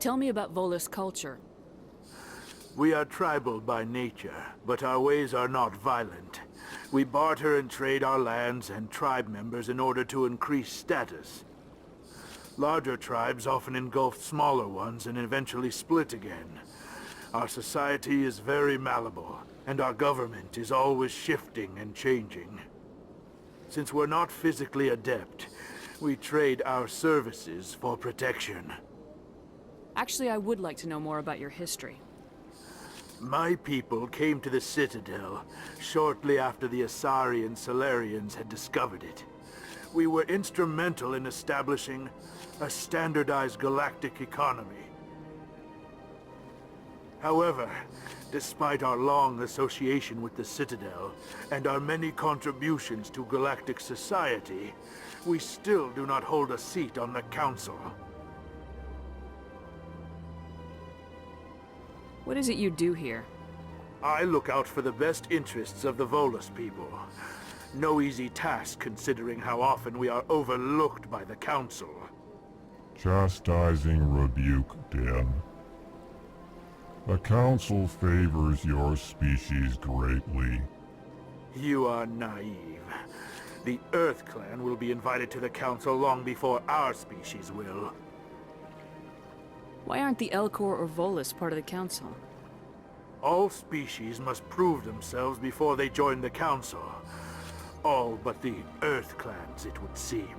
Tell me about Volus culture. We are tribal by nature, but our ways are not violent. We barter and trade our lands and tribe members in order to increase status. Larger tribes often engulf smaller ones and eventually split again. Our society is very malleable, and our government is always shifting and changing. Since we're not physically adept, we trade our services for protection. Actually, I would like to know more about your history. My people came to the Citadel shortly after the Asari and Salarians had discovered it. We were instrumental in establishing a standardized galactic economy. However, despite our long association with the Citadel and our many contributions to galactic society, we still do not hold a seat on the Council. What is it you do here? I look out for the best interests of the Volus people. No easy task considering how often we are overlooked by the Council. Chastising rebuke, Den. The Council favors your species greatly. You are naive. The Earth Clan will be invited to the Council long before our species will. Why aren't the Elcor or Volus part of the Council? All species must prove themselves before they join the Council. All but the Earth Clans, it would seem.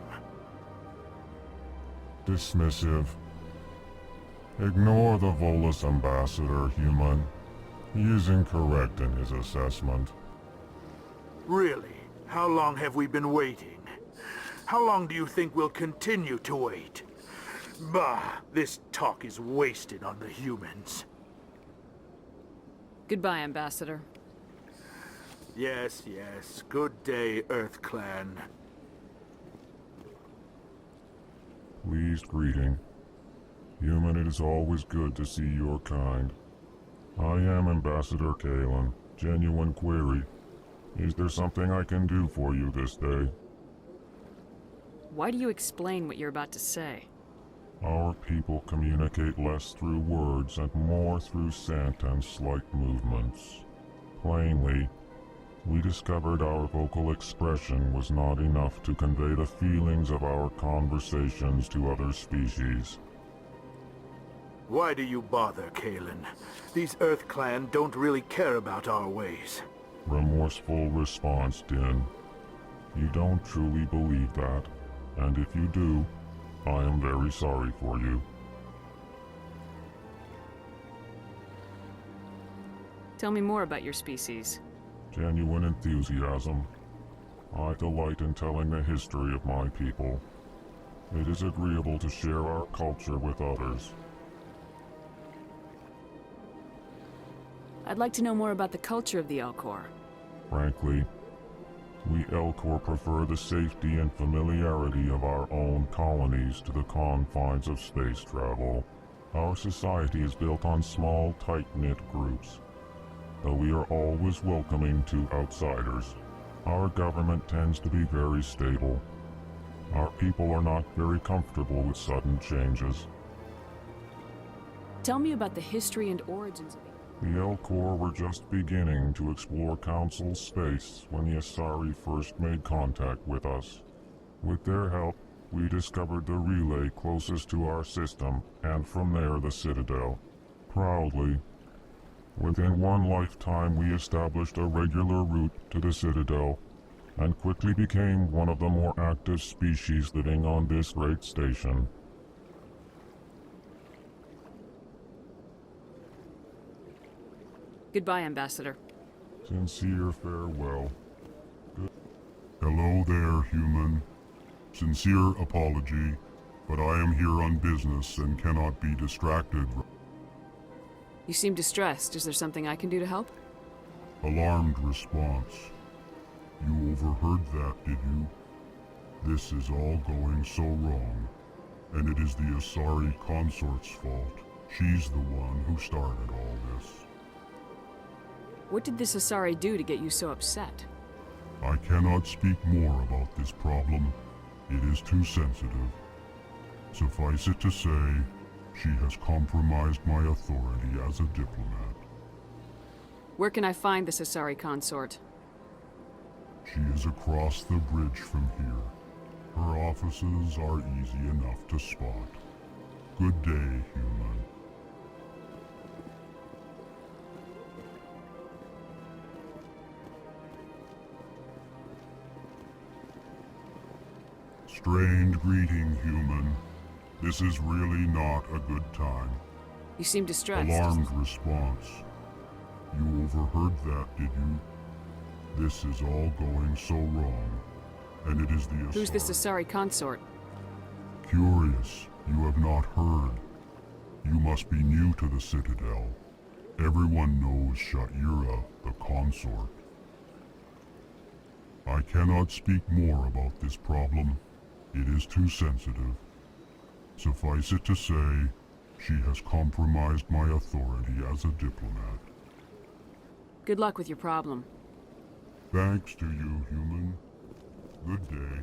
Dismissive. Ignore the Volus ambassador, human. He is incorrect in his assessment. Really? How long have we been waiting? How long do you think we'll continue to wait? Bah, this talk is wasted on the humans. Goodbye, Ambassador. Yes, yes. Good day, Earth Clan. Pleased greeting. Human, it is always good to see your kind. I am Ambassador Kalen. Genuine query. Is there something I can do for you this day? Why do you explain what you're about to say? Our people communicate less through words and more through scent and slight movements. Plainly, we discovered our vocal expression was not enough to convey the feelings of our conversations to other species. Why do you bother, Kalen? These Earth Clan don't really care about our ways. Remorseful response, Din. You don't truly believe that, and if you do, I am very sorry for you. Tell me more about your species. Genuine enthusiasm. I delight in telling the history of my people. It is agreeable to share our culture with others. I'd like to know more about the culture of the Elcor. Frankly, we Elcor prefer the safety and familiarity of our own colonies to the confines of space travel. Our society is built on small, tight-knit groups, though we are always welcoming to outsiders. Our government tends to be very stable. Our people are not very comfortable with sudden changes. Tell me about the history and origins of The Elcor were just beginning to explore Council space when the Asari first made contact with us. With their help, we discovered the relay closest to our system, and from there the Citadel. Proudly, within one lifetime we established a regular route to the Citadel, and quickly became one of the more active species living on this great station. Goodbye, Ambassador. Sincere farewell. Hello there, human. Sincere apology, but I am here on business and cannot be distracted. You seem distressed. Is there something I can do to help? Alarmed response. You overheard that, did you? This is all going so wrong, and it is the Asari consort's fault. She's the one who started all this. What did this Asari do to get you so upset? I cannot speak more about this problem. It is too sensitive. Suffice it to say, She has compromised my authority as a diplomat. Where can I find the Asari consort? She is across the bridge from here. Her offices are easy enough to spot. Good day, human. Strained greeting, human. This is really not a good time. You seem distressed. Alarmed response. You overheard that, did you? This is all going so wrong. And it is the Asari. Who's this Asari consort? Curious, you have not heard. You must be new to the Citadel. Everyone knows Sha'ira, the consort. I cannot speak more about this problem. It is too sensitive. Suffice it to say, she has compromised my authority as a diplomat. Good luck with your problem. Thanks to you, human. Good day.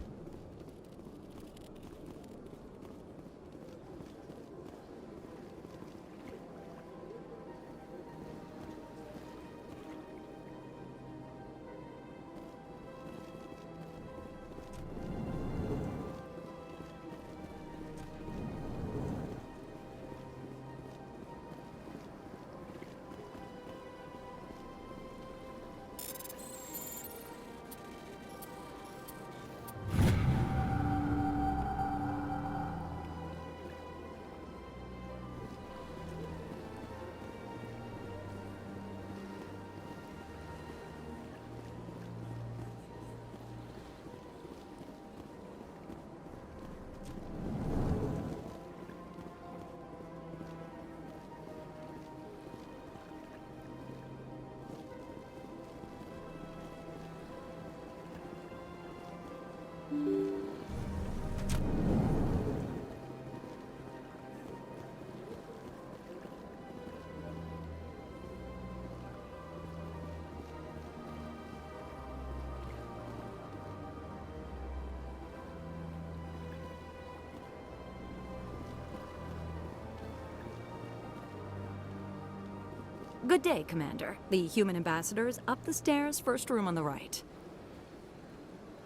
Good day, Commander. The human ambassador is up the stairs, first room on the right.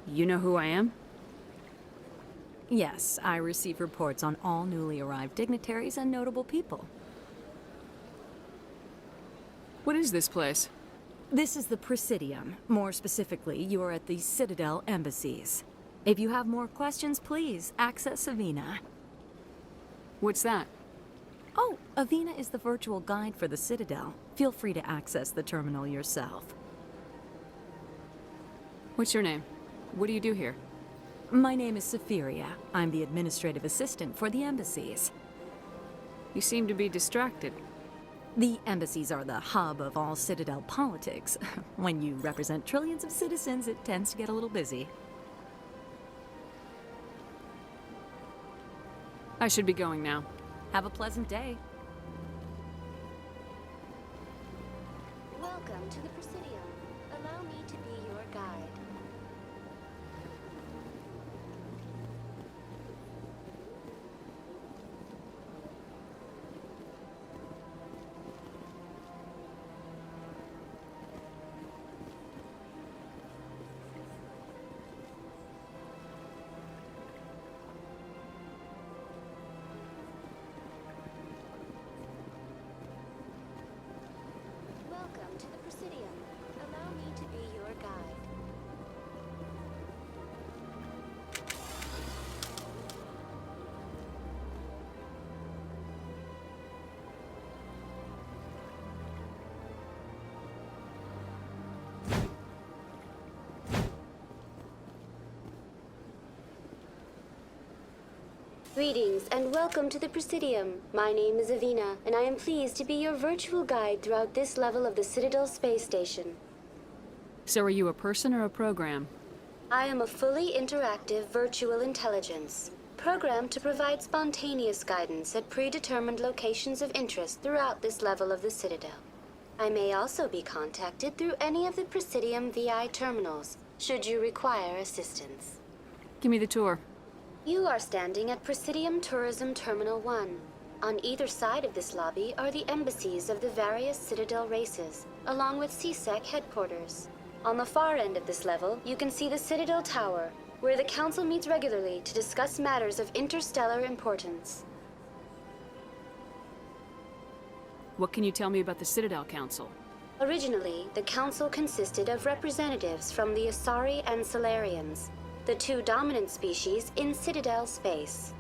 You know who I am? Yes, I receive reports on all newly arrived dignitaries and notable people. What is this place? This is the Presidium. More specifically, you are at the Citadel embassies. If you have more questions, please access Avina. What's that? Oh, Avina is the virtual guide for the Citadel. Feel free to access the terminal yourself. What's your name? What do you do here? My name is Safiria. I'm the administrative assistant for the embassies. You seem to be distracted. The embassies are the hub of all Citadel politics. When you represent trillions of citizens, it tends to get a little busy. I should be going now. Have a pleasant day. Welcome to the Presidium. Allow me to be your guide. Welcome to the Presidium. Allow me to be your guide. Greetings and welcome to the Presidium. My name is Avina, and I am pleased to be your virtual guide throughout this level of the Citadel space station. So are you a person or a program? I am a fully interactive virtual intelligence, programmed to provide spontaneous guidance at predetermined locations of interest throughout this level of the Citadel. I may also be contacted through any of the Presidium VI terminals, should you require assistance. Give me the tour. You are standing at Presidium Tourism Terminal 1. On either side of this lobby are the embassies of the various Citadel races, along with CSEC headquarters. On the far end of this level, you can see the Citadel Tower, where the Council meets regularly to discuss matters of interstellar importance. What can you tell me about the Citadel Council? Originally, the Council consisted of representatives from the Asari and Solarians, the two dominant species in Citadel space.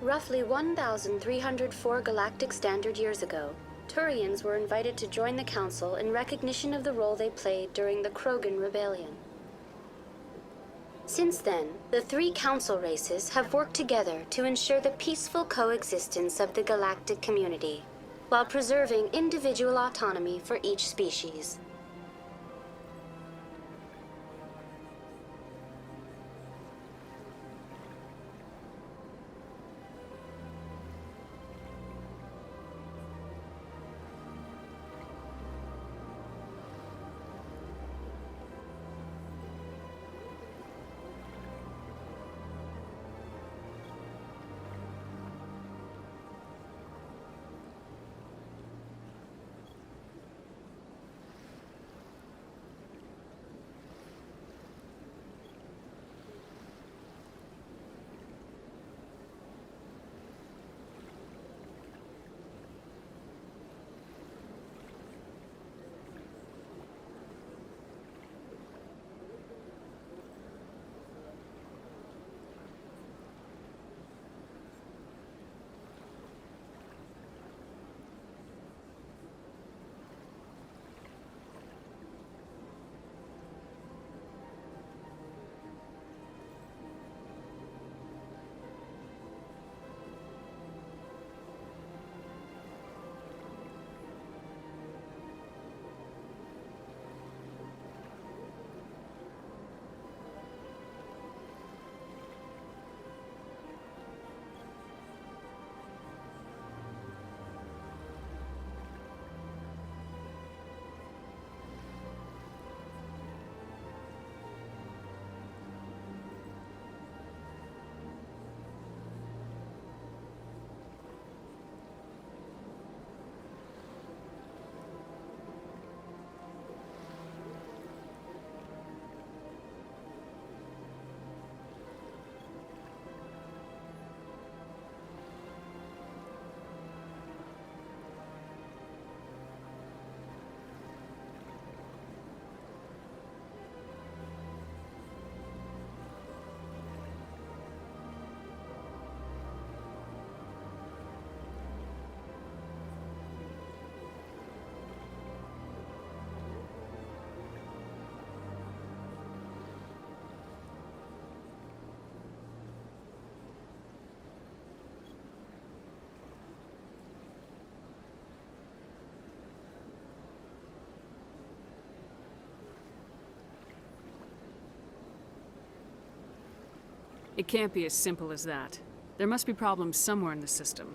Roughly 1,304 galactic standard years ago, Turians were invited to join the Council in recognition of the role they played during the Krogan Rebellion. Since then, the three Council races have worked together to ensure the peaceful coexistence of the galactic community, while preserving individual autonomy for each species. It can't be as simple as that. There must be problems somewhere in the system.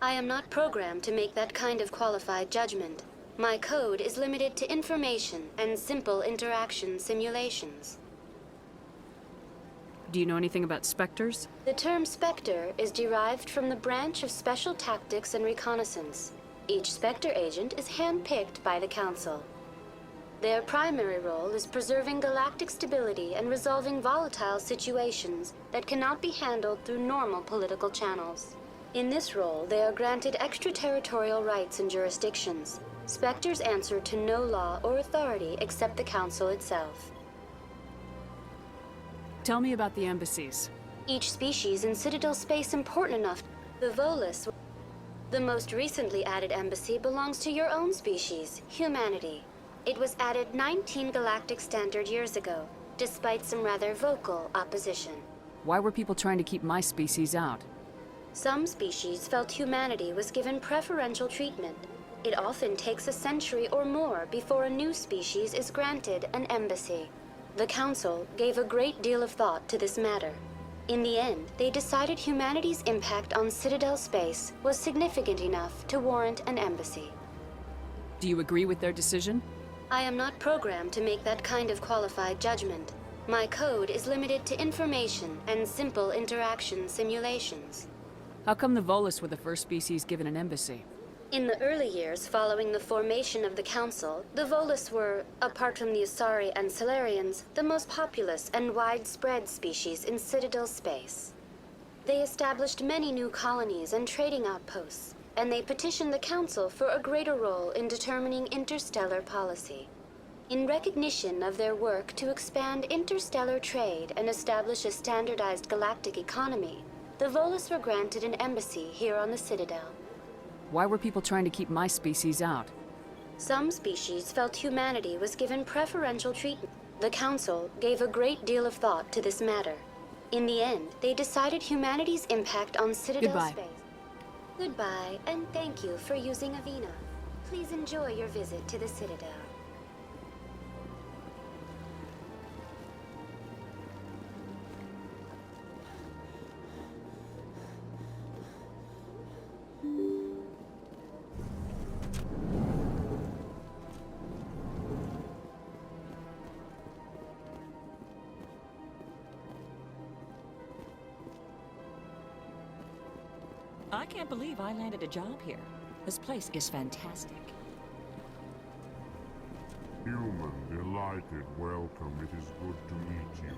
I am not programmed to make that kind of qualified judgment. My code is limited to information and simple interaction simulations. Do you know anything about Spectres? The term Spectre is derived from the branch of Special Tactics and Reconnaissance. Each Spectre agent is handpicked by the Council. Their primary role is preserving galactic stability and resolving volatile situations that cannot be handled through normal political channels. In this role, they are granted extraterritorial rights and jurisdictions. Spectres answer to no law or authority except the Council itself. Tell me about the embassies. Each species in Citadel space important enough. The Volus, the most recently added embassy, belongs to your own species, humanity. It was added 19 galactic standard years ago, despite some rather vocal opposition. Why were people trying to keep my species out? Some species felt humanity was given preferential treatment. It often takes a century or more before a new species is granted an embassy. The Council gave a great deal of thought to this matter. In the end, they decided humanity's impact on Citadel space was significant enough to warrant an embassy. Do you agree with their decision? I am not programmed to make that kind of qualified judgment. My code is limited to information and simple interaction simulations. How come the Volus were the first species given an embassy? In the early years following the formation of the Council, the Volus were, apart from the Asari and Solarians, the most populous and widespread species in Citadel space. They established many new colonies and trading outposts, and they petitioned the Council for a greater role in determining interstellar policy. In recognition of their work to expand interstellar trade and establish a standardized galactic economy, the Volus were granted an embassy here on the Citadel. Why were people trying to keep my species out? Some species felt humanity was given preferential treatment. The Council gave a great deal of thought to this matter. In the end, they decided humanity's impact on Citadel Goodbye. space. Goodbye, and thank you for using Avina. Please enjoy your visit to the Citadel. I can't believe I landed a job here. This place is fantastic. Human, delighted, welcome. It is good to meet you.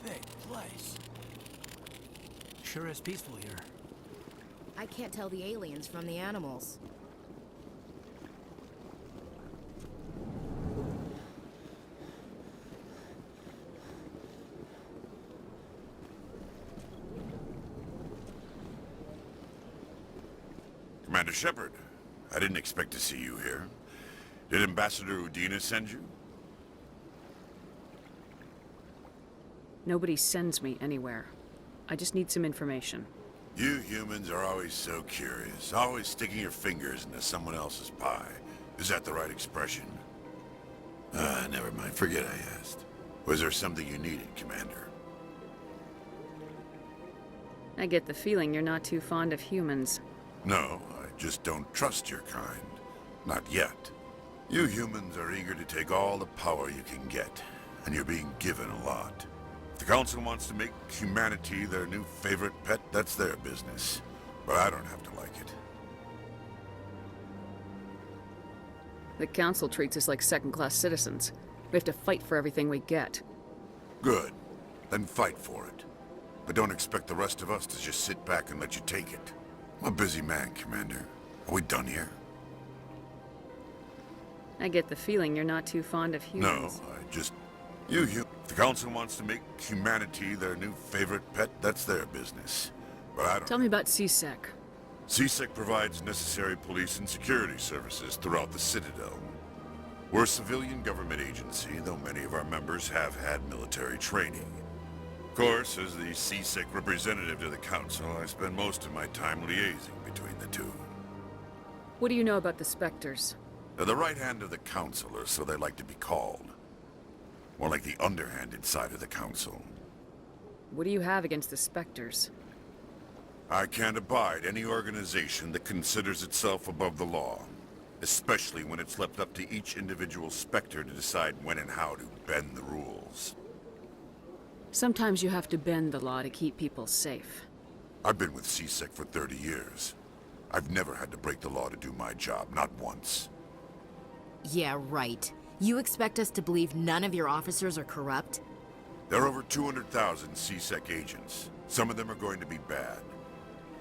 Big place. Sure is peaceful here. I can't tell the aliens from the animals. Commander Shepard, I didn't expect to see you here. Did Ambassador Udina send you? Nobody sends me anywhere. I just need some information. You humans are always so curious, always sticking your fingers into someone else's pie. Is that the right expression? Never mind. Forget I asked. Was there something you needed, Commander? I get the feeling you're not too fond of humans. No, I just don't trust your kind. Not yet. You humans are eager to take all the power you can get, and you're being given a lot. If the Council wants to make humanity their new favorite pet, that's their business. But I don't have to like it. The Council treats us like second-class citizens. We have to fight for everything we get. Good. Then fight for it. But don't expect the rest of us to just sit back and let you take it. I'm a busy man, Commander. Are we done here? I get the feeling you're not too fond of No, humans. I just... If the Council wants to make humanity their new favorite pet, that's their business. But I don't... Tell me about CSEC. CSEC provides necessary police and security services throughout the Citadel. We're a civilian government agency, though many of our members have had military training. Of course, as the CSEC representative to the Council, I spend most of my time liaising between the two. What do you know about the Spectres? They're the right hand of the Council, or so they like to be called. More like the underhanded side of the Council. What do you have against the Spectres? I can't abide any organization that considers itself above the law, especially when it's left up to each individual Spectre to decide when and how to bend the rules. Sometimes you have to bend the law to keep people safe. I've been with CSEC for 30 years. I've never had to break the law to do my job, not once. Yeah, right. You expect us to believe none of your officers are corrupt? There are over 200,000 CSEC agents. Some of them are going to be bad.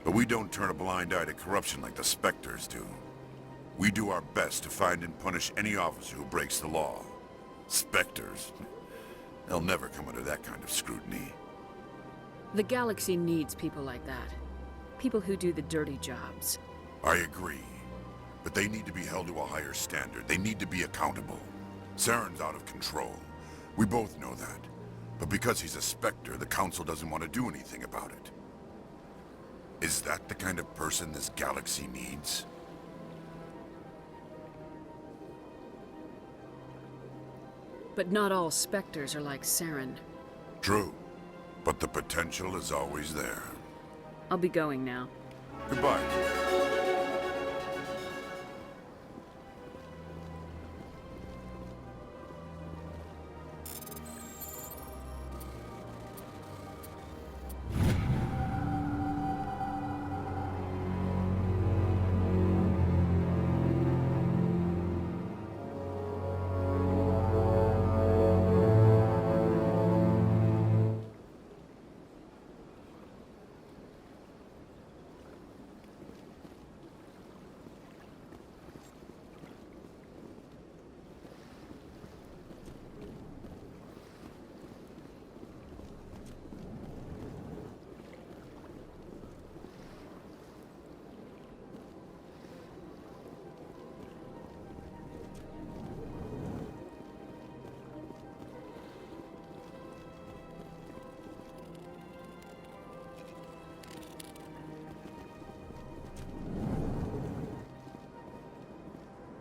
But we don't turn a blind eye to corruption like the Spectres do. We do our best to find and punish any officer who breaks the law. Spectres? They'll never come under that kind of scrutiny. The galaxy needs people like that. People who do the dirty jobs. I agree. But they need to be held to a higher standard. They need to be accountable. Saren's out of control. We both know that. But because he's a Spectre, the Council doesn't want to do anything about it. Is that the kind of person this galaxy needs? But not all Spectres are like Saren. True. But the potential is always there. I'll be going now. Goodbye.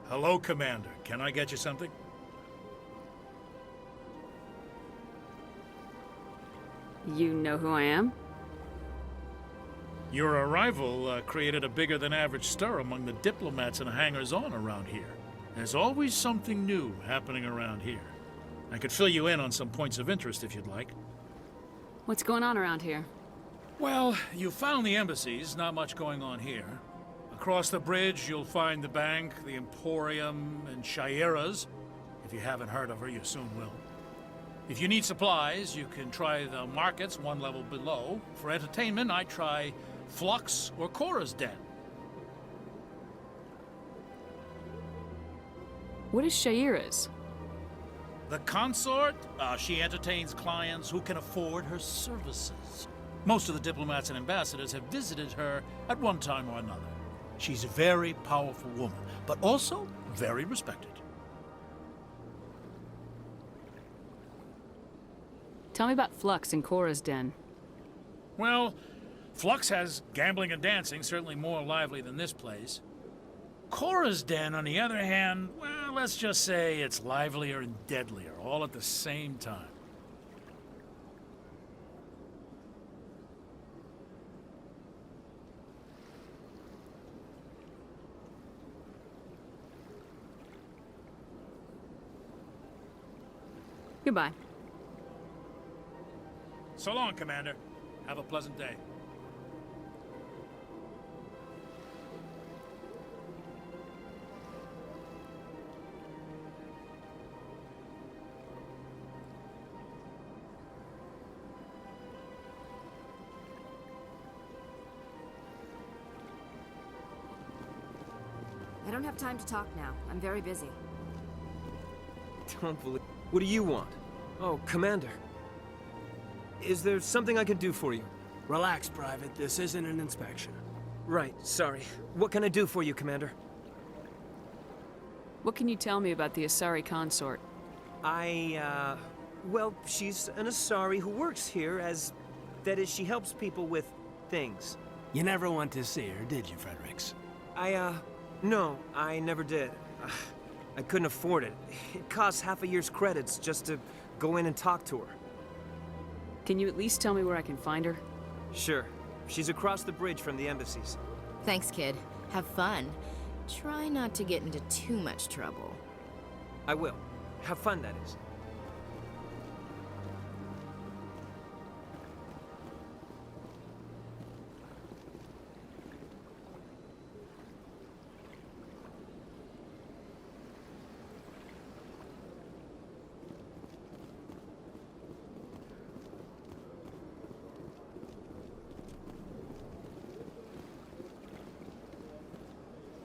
Hello, Commander. Can I get you something? You know who I am? Your arrival created a bigger-than-average stir among the diplomats and hangers-on around here. There's always something new happening around here. I could fill you in on some points of interest if you'd like. What's going on around here? Well, you found the embassies, not much going on here. Across the bridge, you'll find the bank, the Emporium, and Shaira's. If you haven't heard of her, you soon will. If you need supplies, you can try the markets one level below. For entertainment, I try Flux or Cora's Den. What is Shaira's? The consort, she entertains clients who can afford her services. Most of the diplomats and ambassadors have visited her at one time or another. She's a very powerful woman, but also very respected. Tell me about Flux and Cora's Den. Well, Flux has gambling and dancing, certainly more lively than this place. Cora's Den, on the other hand, well, let's just say it's livelier and deadlier, all at the same time. Goodbye. So long, Commander. Have a pleasant day. I don't have time to talk now. I'm very busy. Don't believe... What do you want? Oh, Commander. Is there something I can do for you? Relax, Private. This isn't an inspection. Right, sorry. What can I do for you, Commander? What can you tell me about the Asari consort? Well, she's an Asari who works here as... That is, she helps people with things. You never went to see her, did you, Fredericks? No, I never did. I couldn't afford it. It costs half a year's credits just to go in and talk to her. Can you at least tell me where I can find her? Sure. She's across the bridge from the embassies. Thanks, kid. Have fun. Try not to get into too much trouble. I will. Have fun, that is.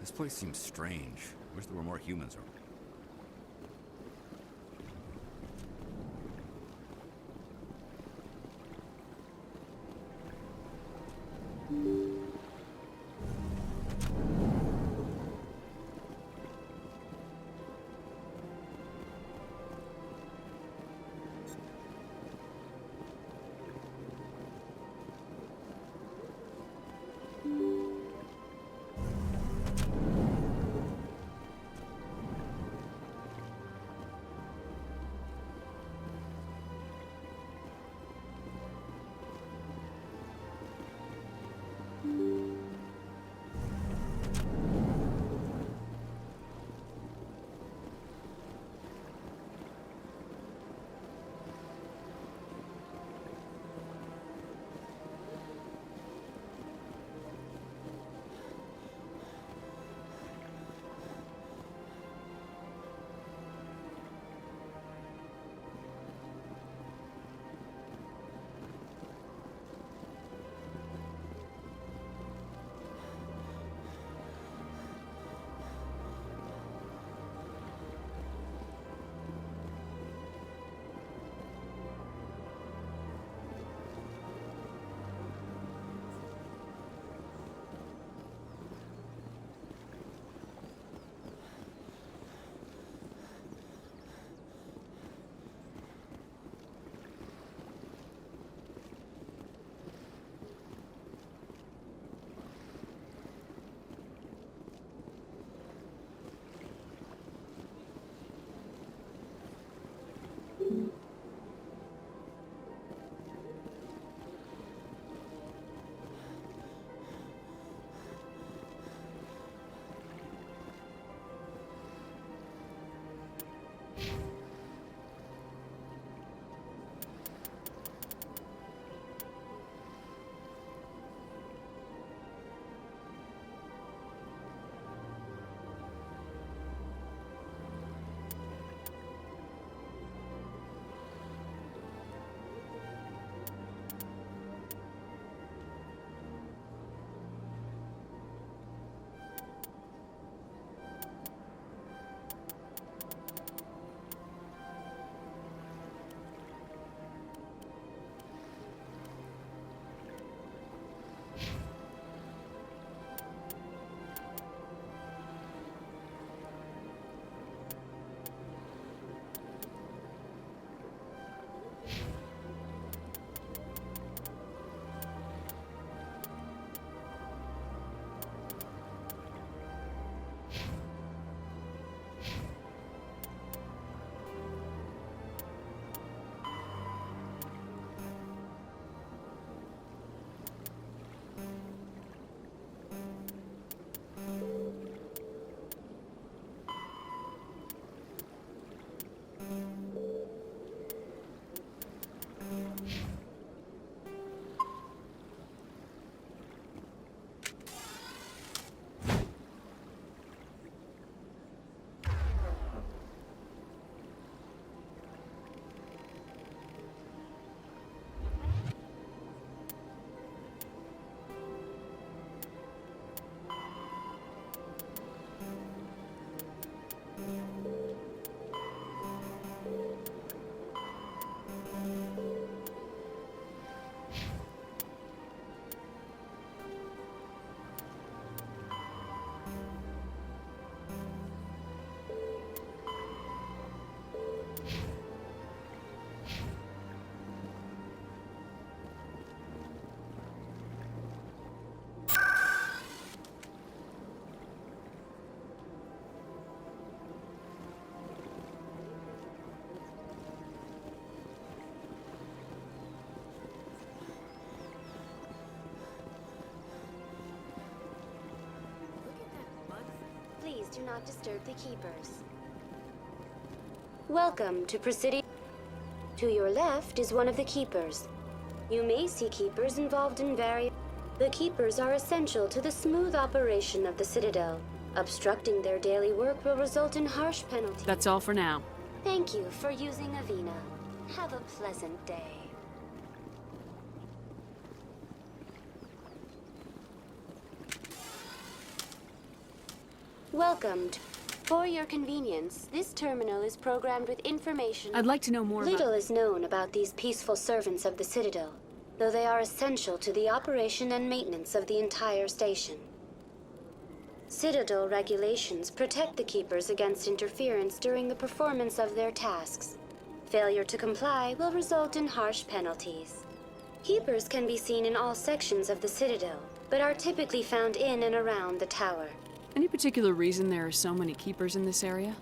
This place seems strange. Wish there were more humans around. do not disturb the Keepers. Welcome to Presidium. To your left is one of the Keepers. You may see Keepers involved in various... The Keepers are essential to the smooth operation of the Citadel. Obstructing their daily work will result in harsh penalties. That's all for now. Thank you for using Avina. Have a pleasant day. Welcome to... For your convenience, this terminal is programmed with information... I'd like to know more Little is known about these peaceful servants of the Citadel, though they are essential to the operation and maintenance of the entire station. Citadel regulations protect the Keepers against interference during the performance of their tasks. Failure to comply will result in harsh penalties. Keepers can be seen in all sections of the Citadel, but are typically found in and around the tower. Any particular reason there are so many Keepers in this area?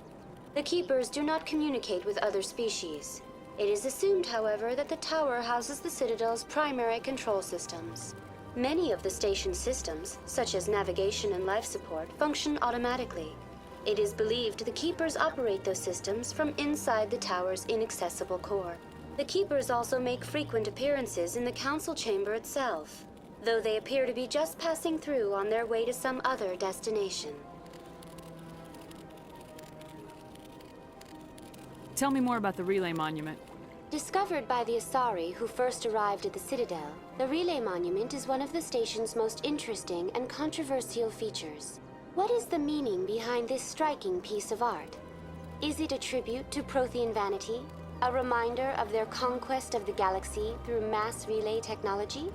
The Keepers do not communicate with other species. It is assumed, however, that the tower houses the Citadel's primary control systems. Many of the station's systems, such as navigation and life support, function automatically. It is believed the Keepers operate those systems from inside the tower's inaccessible core. The Keepers also make frequent appearances in the Council Chamber itself, though they appear to be just passing through on their way to some other destination. Tell me more about the Relay Monument. Discovered by the Asari who first arrived at the Citadel, the Relay Monument is one of the station's most interesting and controversial features. What is the meaning behind this striking piece of art? Is it a tribute to Prothean vanity? A reminder of their conquest of the galaxy through mass relay technology?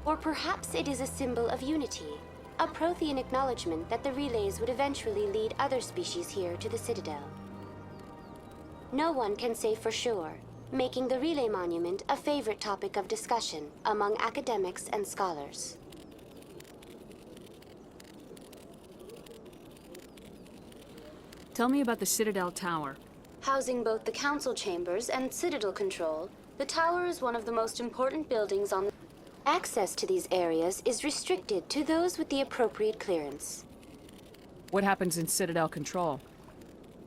Or perhaps it is a symbol of unity, a Prothean acknowledgement that the relays would eventually lead other species here to the Citadel. No one can say for sure, making the Relay Monument a favorite topic of discussion among academics and scholars. Tell me about the Citadel Tower. Housing both the Council Chambers and Citadel Control, the tower is one of the most important buildings on the... Access to these areas is restricted to those with the appropriate clearance. What happens in Citadel Control?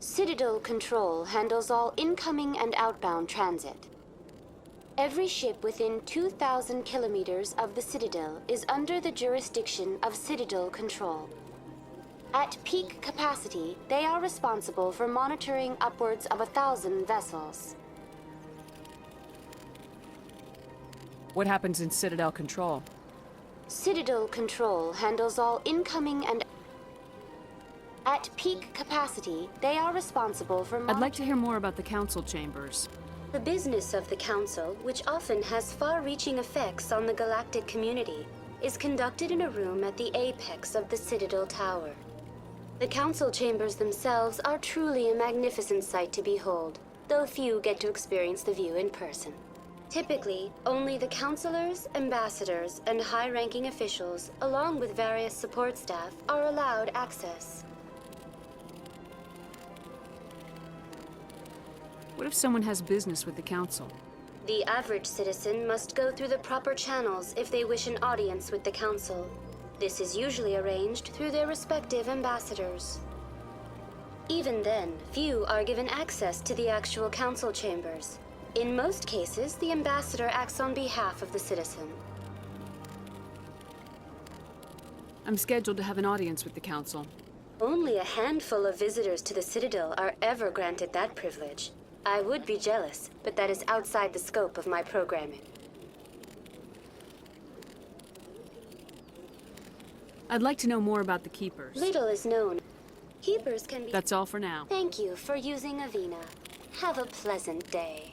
Citadel Control handles all incoming and outbound transit. Every ship within 2,000 kilometers of the Citadel is under the jurisdiction of Citadel Control. At peak capacity, they are responsible for monitoring upwards of 1,000 vessels. What happens in Citadel Control? Citadel Control handles all incoming and... At peak capacity, they are responsible for... I'd like to hear more about the Council Chambers. The business of the Council, which often has far-reaching effects on the galactic community, is conducted in a room at the apex of the Citadel Tower. The Council Chambers themselves are truly a magnificent sight to behold, though few get to experience the view in person. Typically, only the councilors, ambassadors, and high-ranking officials, along with various support staff, are allowed access. What if someone has business with the Council? The average citizen must go through the proper channels if they wish an audience with the Council. This is usually arranged through their respective ambassadors. Even then, few are given access to the actual Council Chambers. In most cases, the ambassador acts on behalf of the citizen. I'm scheduled to have an audience with the Council. Only a handful of visitors to the Citadel are ever granted that privilege. I would be jealous, but that is outside the scope of my programming. I'd like to know more about the Keepers. Little is known. Keepers can be... That's all for now. Thank you for using Avina. Have a pleasant day.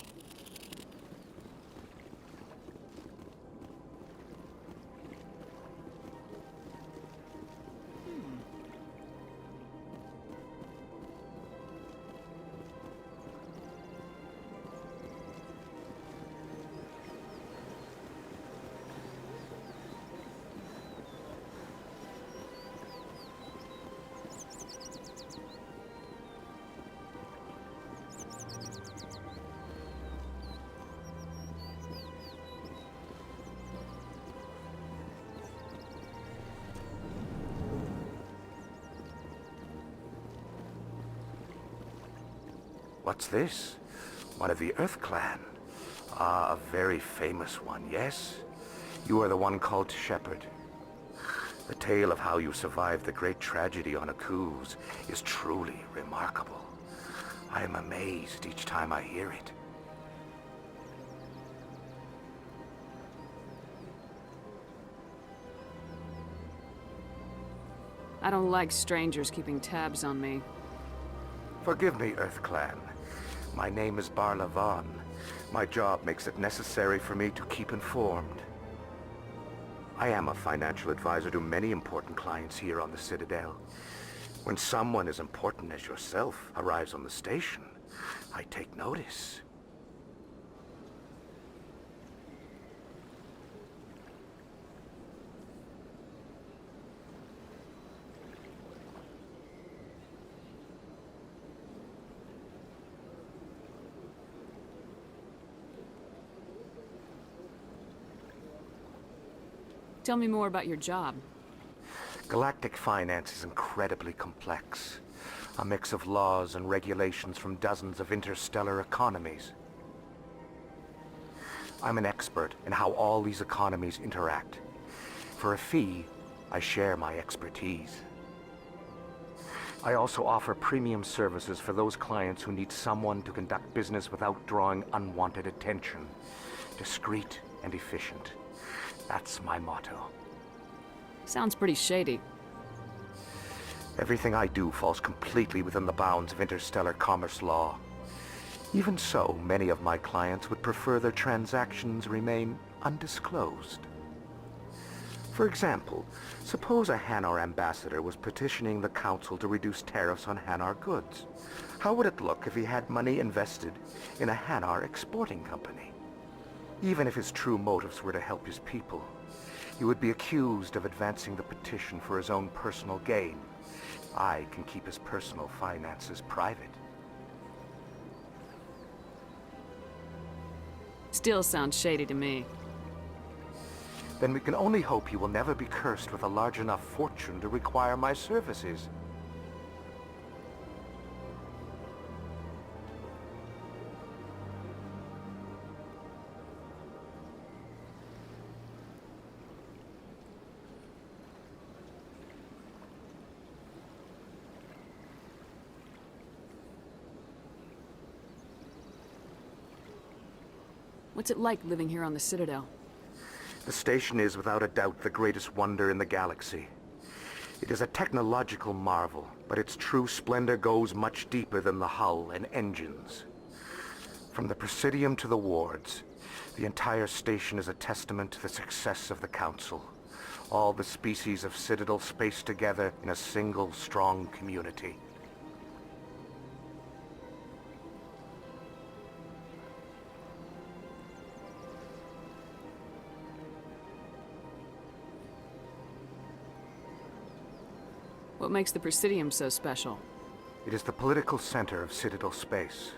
What's this? One of the Earth Clan. Ah, a very famous one, yes? You are the one called Shepard. The tale of how you survived the great tragedy on Akuz is truly remarkable. I am amazed each time I hear it. I don't like strangers keeping tabs on me. Forgive me, Earth Clan. My name is Barla Vaughn. My job makes it necessary for me to keep informed. I am a financial advisor to many important clients here on the Citadel. When someone as important as yourself arrives on the station, I take notice. Tell me more about your job. Galactic finance is incredibly complex. A mix of laws and regulations from dozens of interstellar economies. I'm an expert in how all these economies interact. For a fee, I share my expertise. I also offer premium services for those clients who need someone to conduct business without drawing unwanted attention. Discreet and efficient. That's my motto. Sounds pretty shady. Everything I do falls completely within the bounds of interstellar commerce law. Even so, many of my clients would prefer their transactions remain undisclosed. For example, suppose a Hanar ambassador was petitioning the Council to reduce tariffs on Hanar goods. How would it look if he had money invested in a Hanar exporting company? Even if his true motives were to help his people, he would be accused of advancing the petition for his own personal gain. I can keep his personal finances private. Still sounds shady to me. Then we can only hope he will never be cursed with a large enough fortune to require my services. What's it like living here on the Citadel? The station is without a doubt the greatest wonder in the galaxy. It is a technological marvel, but its true splendor goes much deeper than the hull and engines. From the Presidium to the wards, the entire station is a testament to the success of the Council. All the species of Citadel spaced together in a single strong community. What makes the Presidium so special? It is the political center of Citadel space.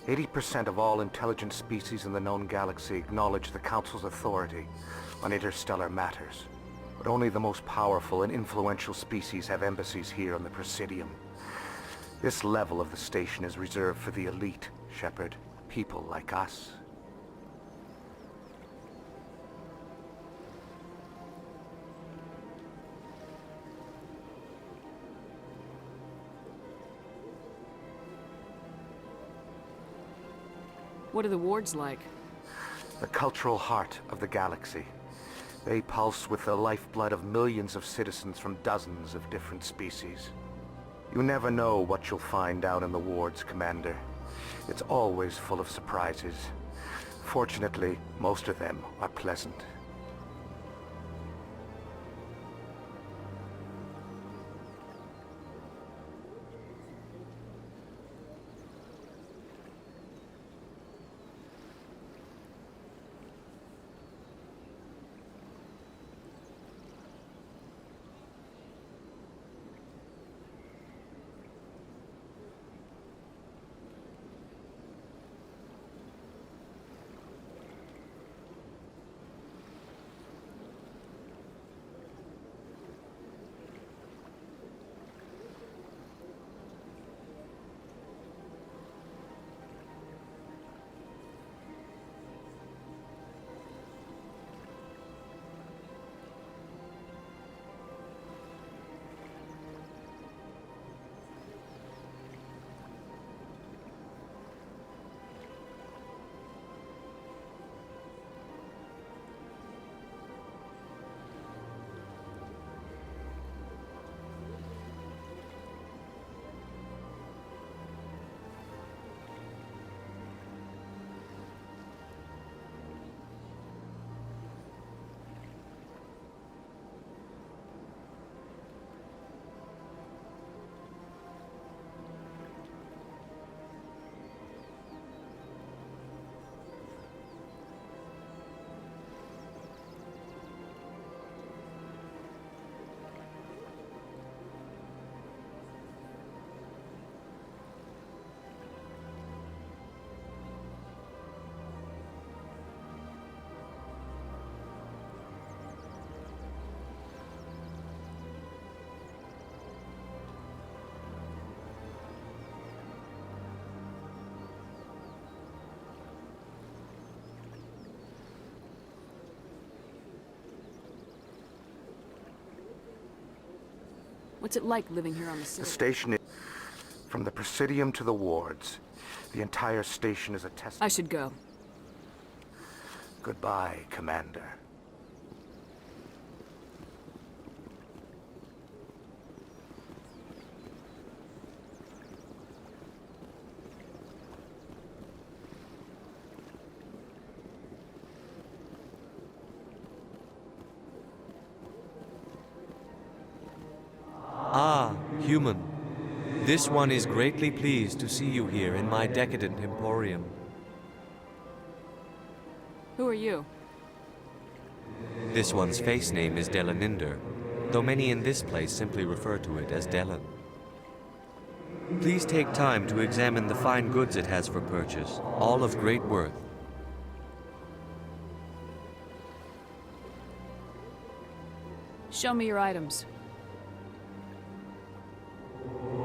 80% of all intelligent species in the known galaxy acknowledge the Council's authority on interstellar matters. But only the most powerful and influential species have embassies here on the Presidium. This level of the station is reserved for the elite, Shepard. People like us. What are the wards like? The cultural heart of the galaxy. They pulse with the lifeblood of millions of citizens from dozens of different species. You never know what you'll find down in the wards, Commander. It's always full of surprises. Fortunately, most of them are pleasant. What's it like living here on the The Citadel? station is... From the Presidium to the wards, the entire station is a test... I should go. Goodbye, Commander. Ah, human. This one is greatly pleased to see you here in my decadent emporium. Who are you? This one's face name is Delaninder, though many in this place simply refer to it as Delan. Please take time to examine the fine goods it has for purchase, all of great worth. Show me your items.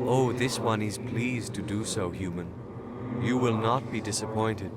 Oh, this one is pleased to do so, human. You will not be disappointed.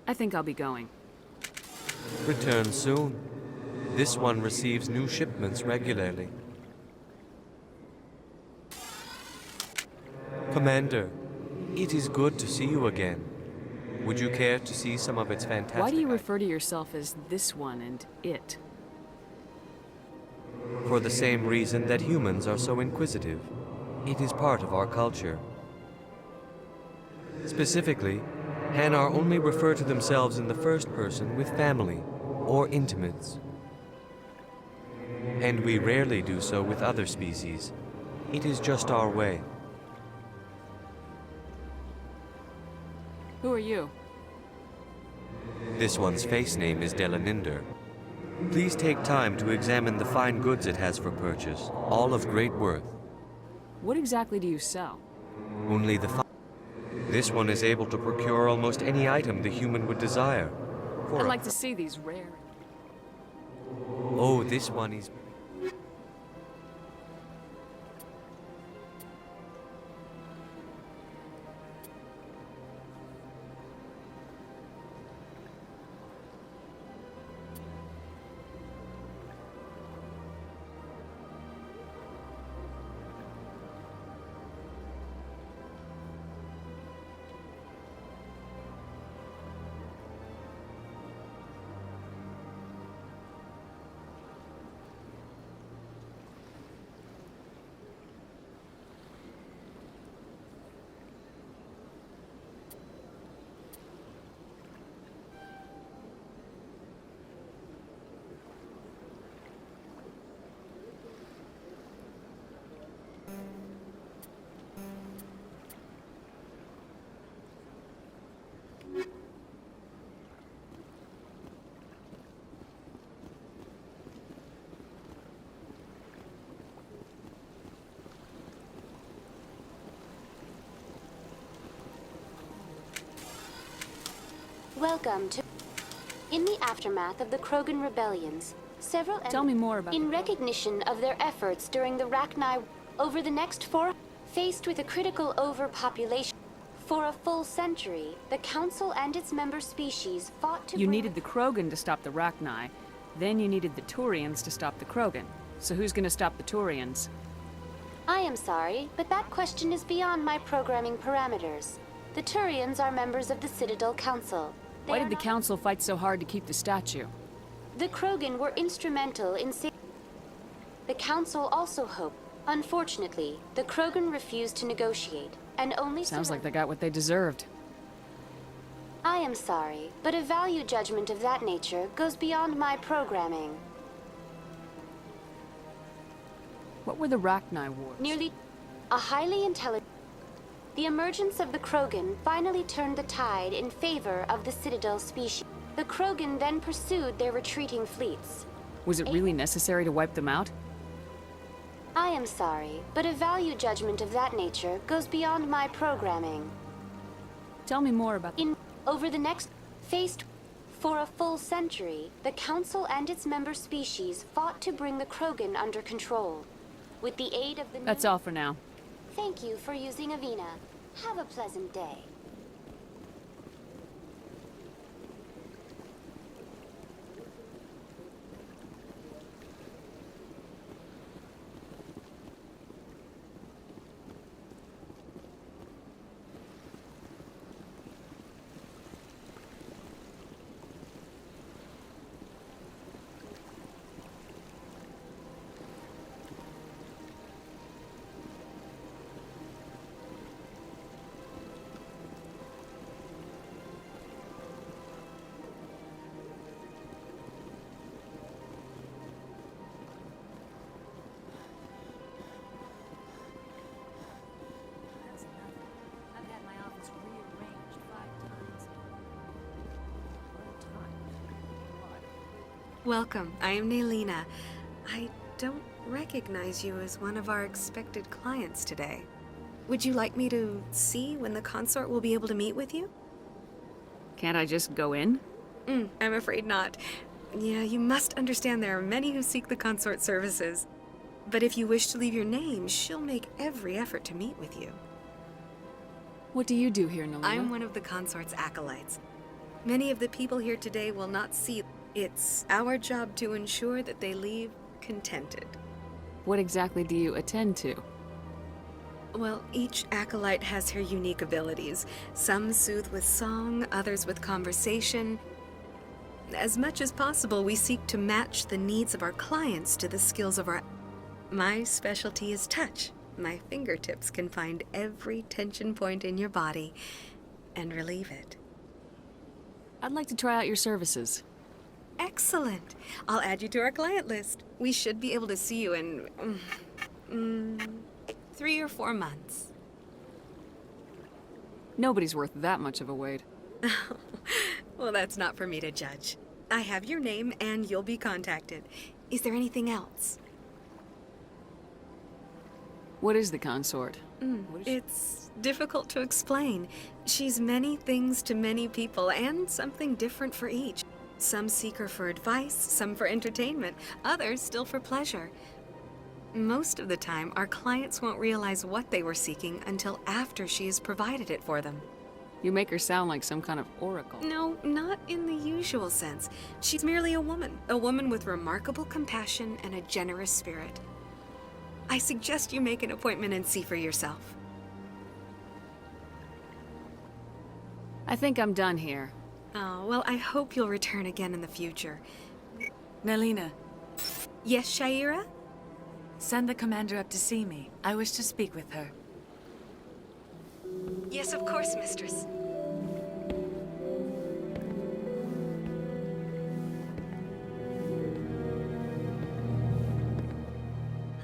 I think I'll be going. Return soon. This one receives new shipments regularly. Commander, it is good to see you again. Would you care to see some of its fantastic... Why do you refer to yourself as this one and it? For the same reason that humans are so inquisitive. It is part of our culture. Specifically, Hanar only refer to themselves in the first person with family or intimates. And we rarely do so with other species. It is just our way. Who are you? This one's face name is Delaninder. Please take time to examine the fine goods it has for purchase, all of great worth. What exactly do you sell? Only the This one is able to procure almost any item the human would desire. I'd like to see these rare... Oh, this one is... Welcome to... In the aftermath of the Krogan rebellions, several... Tell me more about... In recognition of their efforts during the Rachni over the next 4... Faced with a critical overpopulation for a full century, the Council and its member species fought to... You needed the Krogan to stop the Rachni. Then you needed the Turians to stop the Krogan. So who's gonna stop the Turians? I am sorry, but that question is beyond my programming parameters. The Turians are members of the Citadel Council. Why did the Council fight so hard to keep the statue? The Krogan were instrumental in The Council also hoped. Unfortunately, the Krogan refused to negotiate, and only... Sounds like they got what they deserved. I I am sorry, but a value judgment of that nature goes beyond my programming. What were the Rachni Wars? Nearly a highly intelligent... The emergence of the Krogan finally turned the tide in favor of the Citadel species. The Krogan then pursued their retreating fleets. Was it really necessary to wipe them out? I am sorry, but a value judgment of that nature goes beyond my programming. Tell me more about... Over the next faced for a full century, the Council and its member species fought to bring the Krogan under control. With the aid of the... That's all for now. Thank you for using Avina. Have a pleasant day. Welcome. I am Nelina. I don't recognize you as one of our expected clients today. Would you like me to see when the consort will be able to meet with you? Can't I just go in? I'm afraid not. Yeah, you must understand there are many who seek the consort services. But if you wish to leave your name, she'll make every effort to meet with you. What do you do here, Nelina? I'm one of the consort's acolytes. Many of the people here today will not see. It's our job to ensure that they leave contented. What exactly do you attend to? Well, each acolyte has her unique abilities. Some soothe with song, others with conversation. As much as possible, we seek to match the needs of our clients to the skills of our... My specialty is touch. My fingertips can find every tension point in your body and relieve it. I'd like to try out your services. Excellent. I'll add you to our client list. We should be able to see you in 3 or 4 months. Nobody's worth that much of a wait. Well, that's not for me to judge. I have your name and you'll be contacted. Is there anything else? What is the consort? It's difficult to explain. She's many things to many people and something different for each. Some seek her for advice, some for entertainment, others still for pleasure. Most of the time, our clients won't realize what they were seeking until after she has provided it for them. You make her sound like some kind of oracle. No, not in the usual sense. She's merely a woman with remarkable compassion and a generous spirit. I suggest you make an appointment and see for yourself. I think I'm done here. Oh, well, I hope you'll return again in the future. Nelina. Yes, Sha'ira? Send the commander up to see me. I wish to speak with her. Yes, of course, mistress.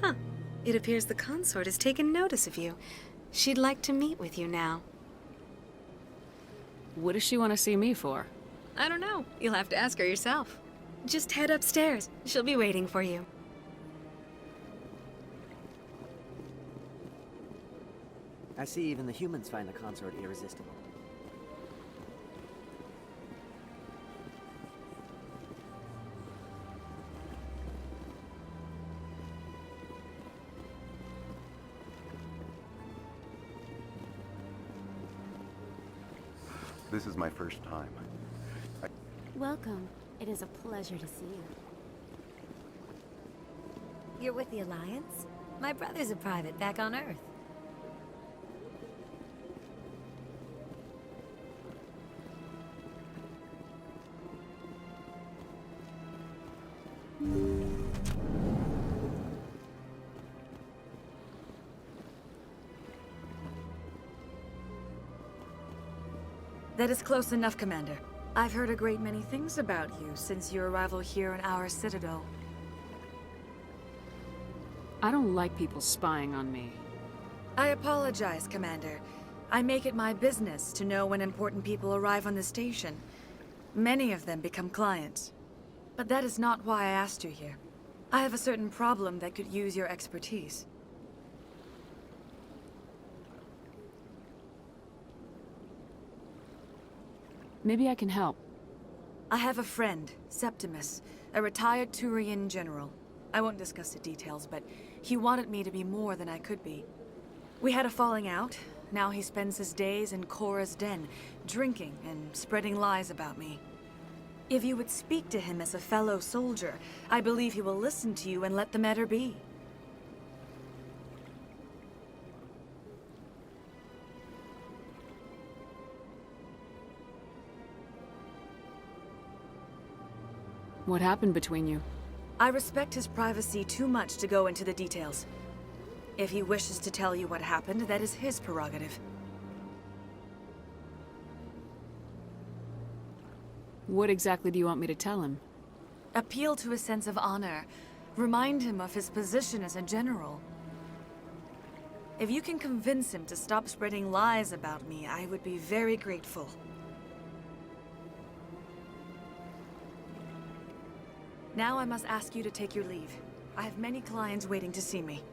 Huh. It appears the consort has taken notice of you. She'd like to meet with you now. What does she want to see me for? I don't know. You'll have to ask her yourself. Just head upstairs. She'll be waiting for you. I see even the humans find the consort irresistible. This is my first time. Welcome. It is a pleasure to see you. You're with the Alliance? My brother's a private back on Earth. That is close enough, Commander. I've heard a great many things about you since your arrival here in our citadel. I don't like people spying on me. I apologize, Commander. I make it my business to know when important people arrive on the station. Many of them become clients. But that is not why I asked you here. I have a certain problem that could use your expertise. Maybe I can help. I have a friend, Septimus, a retired Turian general. I won't discuss the details, but he wanted me to be more than I could be. We had a falling out. Now he spends his days in Korra's den, drinking and spreading lies about me. If you would speak to him as a fellow soldier, I believe he will listen to you and let the matter be. What happened between you? I respect his privacy too much to go into the details. If he wishes to tell you what happened, that is his prerogative. What exactly do you want me to tell him? Appeal to his sense of honor. Remind him of his position as a general. If you can convince him to stop spreading lies about me, I would be very grateful. Now I must ask you to take your leave. I have many clients waiting to see me.